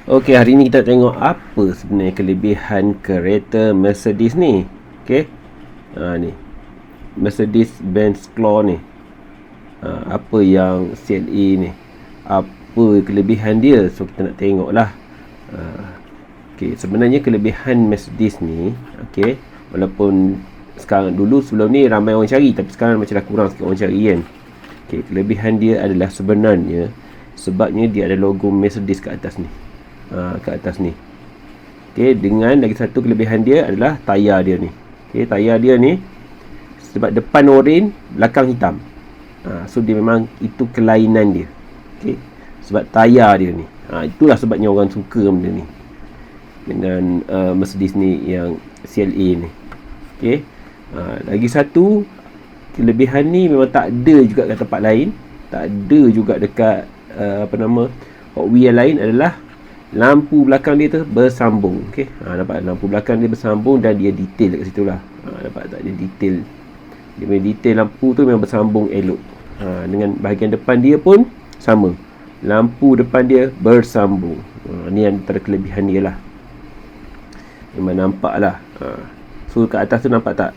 Okey, hari ni kita tengok apa sebenarnya kelebihan kereta Mercedes ni. Okey. Ni. Mercedes-Benz Claw ni. Apa yang CLA ni? Apa kelebihan dia? So kita nak tengok lah. Okey, sebenarnya kelebihan Mercedes ni, okey, walaupun sekarang dulu sebelum ni ramai orang cari, tapi sekarang macam dah kurang sikit orang cari kan. Okey, kelebihan dia adalah sebenarnya sebabnya dia ada logo Mercedes kat atas ni. Kat atas ni. Okey, dengan lagi satu kelebihan dia adalah tayar dia ni. Okey, tayar dia ni sebab depan oranye, belakang hitam. So dia memang itu kelainan dia. Okey, sebab tayar dia ni. Itulah sebabnya orang suka benda ni. Dengan Mercedes ni yang CLA ni. Okey. Lagi satu kelebihan ni memang tak ada juga kat tempat lain. Tak ada juga dekat Hot Wheels lain adalah lampu belakang dia tu bersambung. Okey. Nampak lampu belakang dia bersambung dan dia detail dekat situ lah. Nampak tak, dia detail. Dia punya detail lampu tu memang bersambung elok. Dengan bahagian depan dia pun sama. Lampu depan dia bersambung. Ni antara kelebihan dia lah. Memang nampak lah. So kat atas tu nampak tak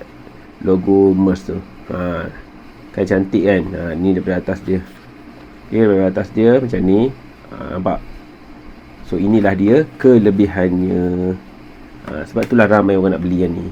logo Merc tu. Kan cantik kan. Ni daripada atas dia. Okay, daripada atas dia macam ni. Nampak. So inilah dia kelebihannya. Sebab itulah ramai orang nak beli yang ni.